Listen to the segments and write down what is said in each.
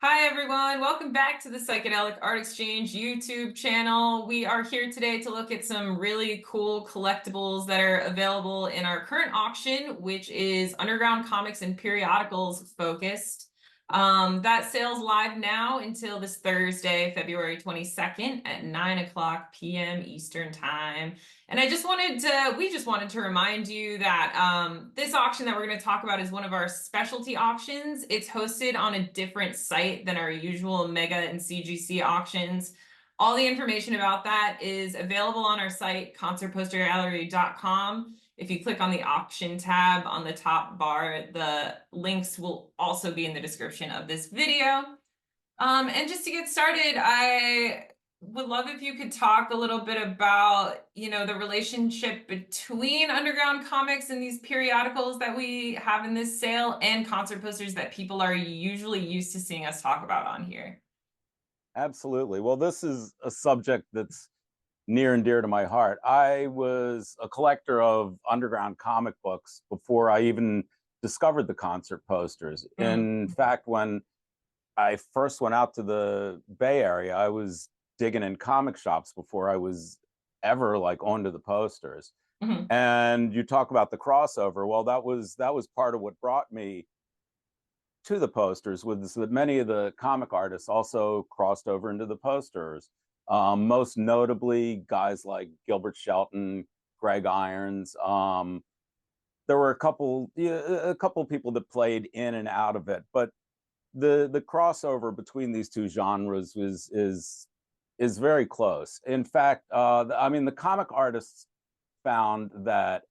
Hi everyone, welcome back to the Psychedelic Art Exchange YouTube channel. We are here today to look at some really cool collectibles that are available in our current auction, which is underground comics and periodicals focused. That sale's live now until this Thursday, February 22nd at 9 p.m. Eastern Time. And we just wanted to remind you that this auction that we're going to talk about is one of our specialty auctions. It's hosted on a different site than our usual Mega and CGC auctions. All the information about that is available on our site, concertpostergallery.com. If you click on the auction tab on the top bar, the links will also be in the description of this video. And just to get started, I would love if you could talk a little bit about, the relationship between underground comics and these periodicals that we have in this sale and concert posters that people are usually used to seeing us talk about on here. Absolutely. Well, this is a subject that's near and dear to my heart. I was a collector of underground comic books before I even discovered the concert posters. In fact, when I first went out to the Bay Area, I was digging in comic shops before I was ever like onto the posters. Mhm. And you talk about the crossover. Well, that was part of what brought me to the posters, was that many of the comic artists also crossed over into the posters. Most notably, guys like Gilbert Shelton, Greg Irons. There were a couple people that played in and out of it, but the crossover between these two genres is very close. In fact, I mean, the comic artists found that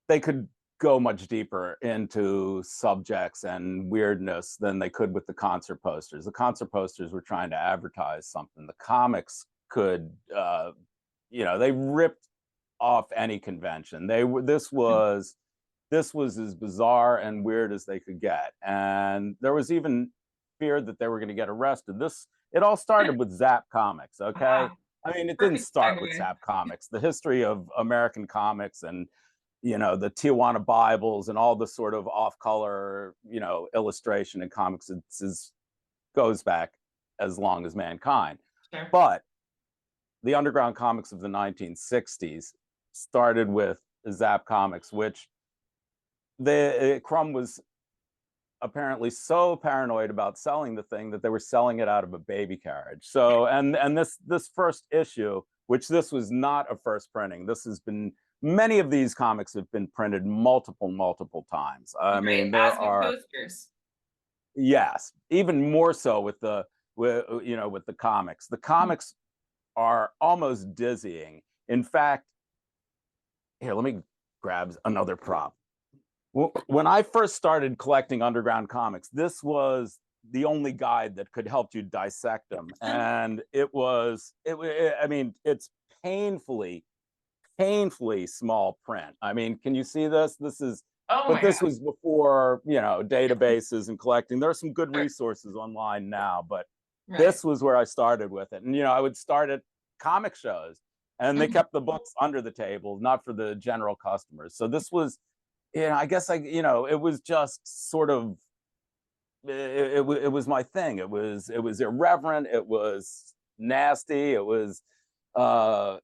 they could go much deeper into subjects and weirdness than they could with the concert posters. The concert posters were trying to advertise something. The comics could, they ripped off any convention. This was as bizarre and weird as they could get, and there was even fear that they were going to get arrested. It all started with Zap Comics. Okay, Ah, I mean, it didn't perfect start with segue. Zap Comics. The history of American comics and the Tijuana Bibles and all the sort of off-color, illustration in comics goes back as long as mankind. Sure. But the underground comics of the 1960s started with Zap Comics, which Crumb was apparently so paranoid about selling the thing that they were selling it out of a baby carriage. So, and this first issue, which this was not a first printing, this has been, many of these comics have been printed multiple times. I Right, mean, there as with are, posters. yes, even more so with with the comics. The comics are almost dizzying. In fact, here, let me grab another prop. When I first started collecting underground comics, this was the only guide that could help you dissect them, and I mean, it's painfully small print. I mean, can you see this? Oh But my this God. was before, databases and collecting. There are some good Sure. resources online now, but Right. this was where I started with it. And, I would start at comic shows, and they kept the books under the table, not for the general customers. So this was, I guess it was just sort of, it was my thing. It was irreverent. It was nasty. It was, uh,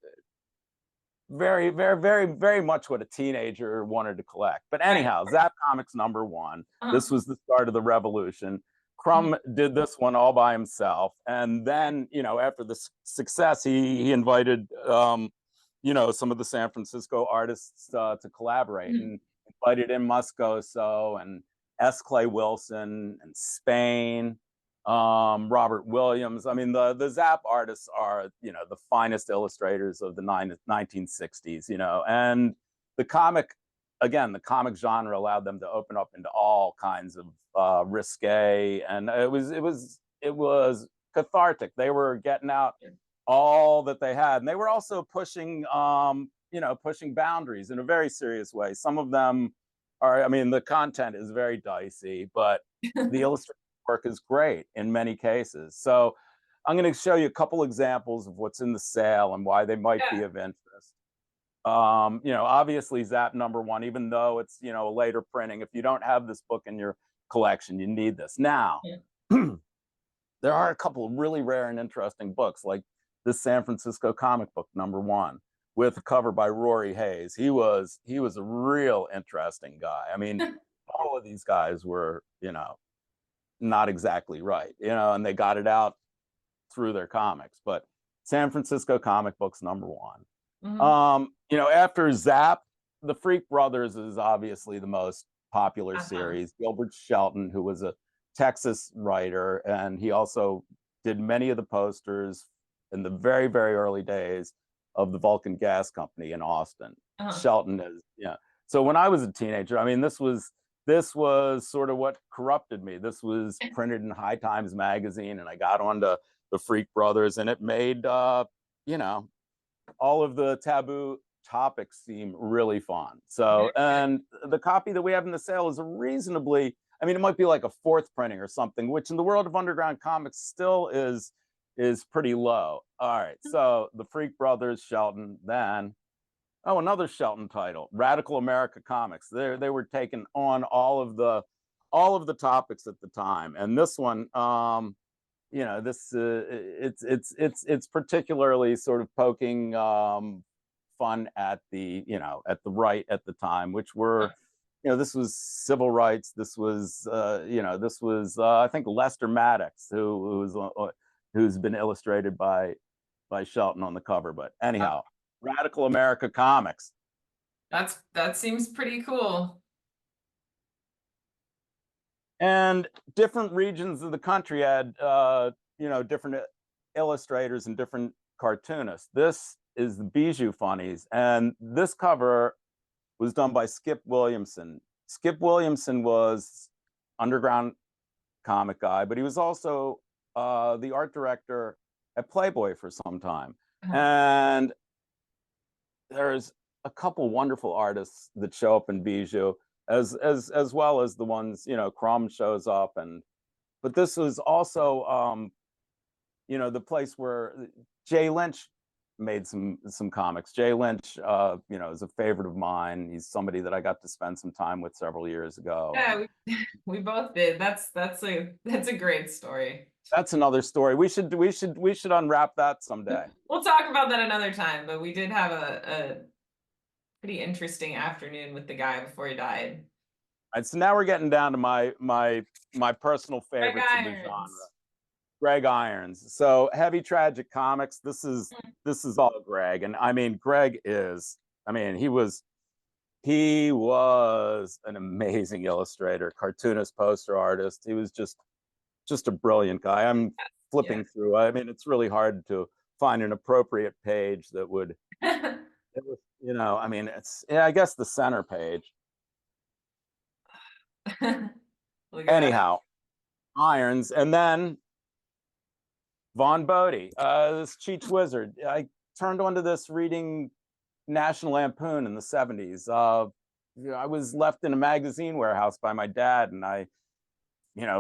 very much what a teenager wanted to collect. But Right. anyhow, Zap Comics #1. Uh-huh. This was the start of the revolution. Mhm. Crumb did this one all by himself, and then after the success, he invited some of the San Francisco artists to collaborate, Mhm. and invited in Moscoso and S. Clay Wilson and Spain, Robert Williams. I mean, the Zap artists are, the finest illustrators of the 1960s, and the comic, again, the comic genre allowed them to open up into all kinds of risque, and it was cathartic. They were getting out all that they had, and they were also pushing, pushing boundaries in a very serious way. Some of them are, I mean, the content is very dicey, but the illustration work is great in many cases. So I'm going to show you a couple examples of what's in the sale and why they might be Yeah. of interest. Obviously Zap #1, even though it's, a later printing, if you don't have this book in your collection, you need this. Now, Yeah. there are a couple of really rare and interesting books, like this San Francisco comic book #1 with a cover by Rory Hayes. He was a real interesting guy. I mean, all of these guys were, not exactly right, and they got it out through their comics. But San Francisco comic books #1. Mhm. After Zap, the Freak Brothers is obviously the most popular Uh-huh. series. Gilbert Shelton, who was a Texas writer, and he also did many of the posters in the very, very early days of the Vulcan Gas Company in Austin. Uh-huh. Shelton is, yeah. So when I was a teenager, I mean, this was sort of what corrupted me. This was printed in High Times magazine, and I got onto the Freak Brothers, and it made you know all of the taboo topics seem really fun. So, and the copy that we have in the sale is a reasonably, I mean, it might be like a fourth printing or something, which in the world of underground comics still is pretty low. All right, so the Freak Brothers, Shelton, then another Shelton title, Radical America Comics. They were taking on all of the topics at the time, and this one, this it's particularly sort of poking fun at the right at the time, which were, this was civil rights. This was I think Lester Maddox, who's been illustrated by Shelton on the cover. But anyhow, Radical America Comics. That seems pretty cool. And different regions of the country had different illustrators and different cartoonists. This is the Bijou Funnies, and this cover was done by Skip Williamson. Skip Williamson was underground comic guy, but he was also the art director at Playboy for some time. Uh-huh. And there's a couple wonderful artists that show up in Bijou, as well as the ones, Crumb shows up. And but this was also the place where Jay Lynch made some comics. Jay Lynch, is a favorite of mine. He's somebody that I got to spend some time with several years ago. And Yeah, we both did. That's a great story. that's another story. We should unwrap that someday. We'll talk about that another time, but we did have a pretty interesting afternoon with the guy before he died. And so now we're getting down to my personal Greg favorites of the genre. Irons. Greg Irons. So Heavy Tragic Comics. This is all Greg, and I mean, Greg is. I mean, he was an amazing illustrator, cartoonist, poster artist. He was just a brilliant guy. I'm Yeah. flipping through. I mean, it's really hard to find an appropriate page that would. It was, I mean, I guess the center page. Look at that. Anyhow, Irons, and then Von Bodie, this Cheech Wizard. I turned onto this reading National Lampoon in the 70s. I was left in a magazine warehouse by my dad, and I,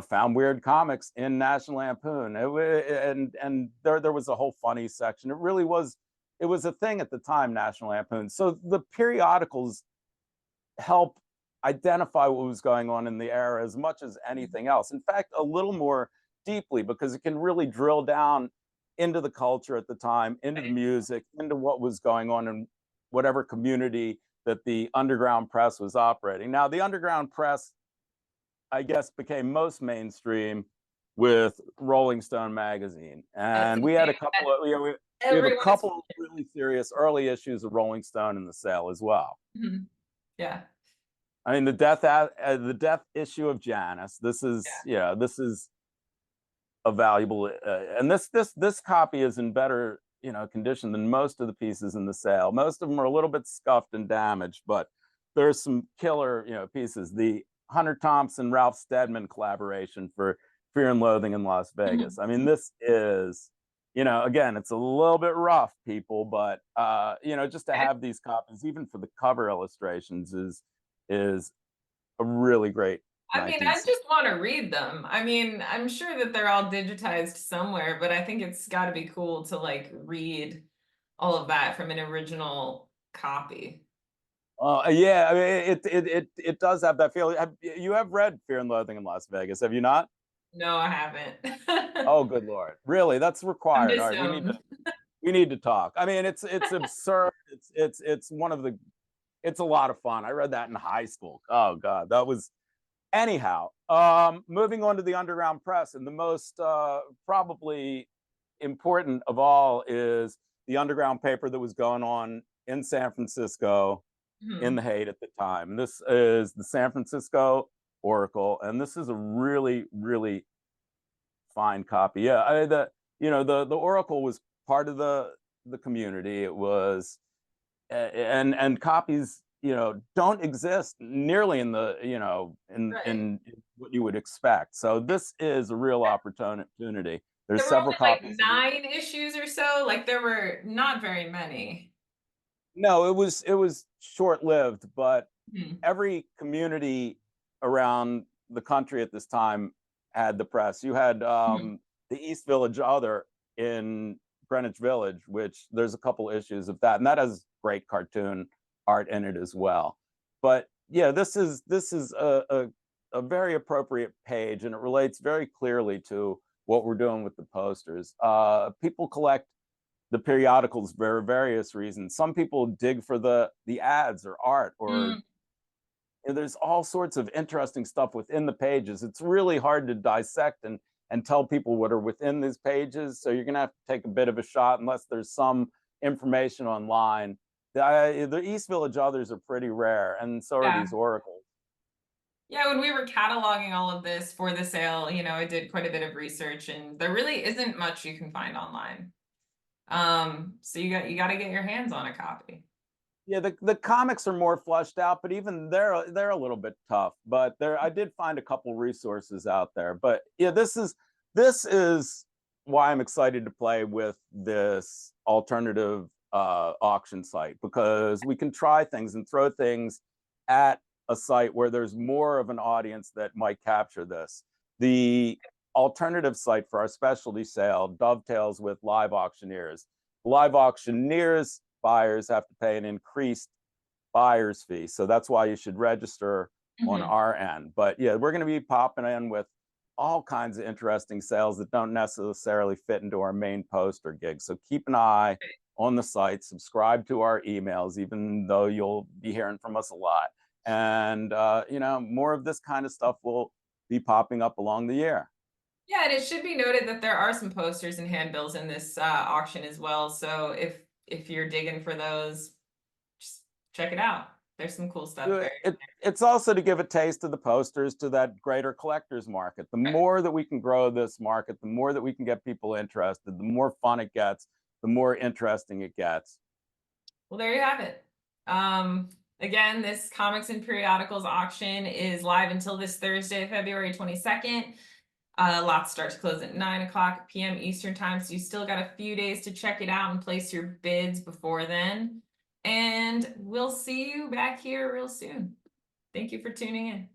found weird comics in National Lampoon. And there was a whole funny section. It was a thing at the time, National Lampoon. So the periodicals help identify what was going on in the era as much as anything else. In fact, a little more deeply, because it can really drill down into the culture at the time, into the music, into what was going on in whatever community that the underground press was operating. Now, the underground press, I guess, became most mainstream with Rolling Stone magazine, That's and we had a something couple that of we have a everyone is. couple of really serious early issues of Rolling Stone in the sale as well. Mhm. Yeah. I mean, the death issue of Janice. This is a valuable, and this copy is in better condition than most of the pieces in the sale. Most of them are a little bit scuffed and damaged, but there's some killer pieces. The Hunter Thompson Ralph Steadman collaboration for Fear and Loathing in Las Vegas. I mean, this is again, it's a little bit rough, people, but just to have these copies, even for the cover illustrations, is a really great I mean, I 1960s. just want to read them. I mean, I'm sure that they're all digitized somewhere, but I think it's got to be cool to like read all of that from an original copy. Yeah, I mean, it does have that feeling. You have read Fear and Loathing in Las Vegas, have you not? No, I haven't. Oh, good Lord. Really? That's I required. All miss right, them. we need to talk. I mean, it's absurd. It's one of the it's a lot of fun. I read that in high school. Oh God, that was anyhow. Moving on to the underground press, and the most probably important of all is the underground paper that was going on in San Francisco in the Mhm. Haight at the time. This is the San Francisco Oracle, and this is a really, really fine copy. Yeah, the Oracle was part of the community. It was and copies don't exist nearly in the Right. in what you would expect. So this is a real opportunity. There There's were several only like copies of it. 9 issues or so, like, there were not very many. No, it was short lived, but Mhm. every community around the country at this time had the press. You had Mhm. the East Village Other in Greenwich Village, which there's a couple issues of that, and that has great cartoon art in it as well. But yeah, this is a very appropriate page, and it relates very clearly to what we're doing with the posters. People collect the periodicals for various reasons. Some people dig for the ads or art or Mm, there's all sorts of interesting stuff within the pages. It's really hard to dissect and tell people what are within these pages. So you're gonna have to take a bit of a shot unless there's some information online. The East Village others are pretty rare, and so are yeah. these oracles. Yeah, when we were cataloging all of this for the sale, I did quite a bit of research, and there really isn't much you can find online. So you gotta get your hands on a copy. Yeah, the comics are more fleshed out, but even they're a little bit tough. But there, I did find a couple resources out there. But yeah, this is why I'm excited to play with this alternative auction site because we can try things and throw things at a site where there's more of an audience that might capture this. The alternative site for our specialty sale dovetails with live auctioneers. Live auctioneers buyers have to pay an increased buyer's fee. So that's why you should register on Mhm. our end. But yeah, we're going to be popping in with all kinds of interesting sales that don't necessarily fit into our main poster gig. So keep an eye on the site, subscribe to our emails, even though you'll be hearing from us a lot. And, more of this kind of stuff will be popping up along the year. Yeah, and it should be noted that there are some posters and handbills in this auction as well. So if you're digging for those, just check it out. There's some cool stuff Uh, buried It, it's also to give a taste of the posters to that greater collectors market. The in there. more that we can grow this market, the more that we can get people interested, the more fun it gets, the more interesting it gets. Well, there you have it. Um, Again, this comics and periodicals auction is live until this Thursday, February 22nd. Lots start to close at 9 o'clock p.m. Eastern time, so you still got a few days to check it out and place your bids before then. And we'll see you back here real soon. Thank you for tuning in.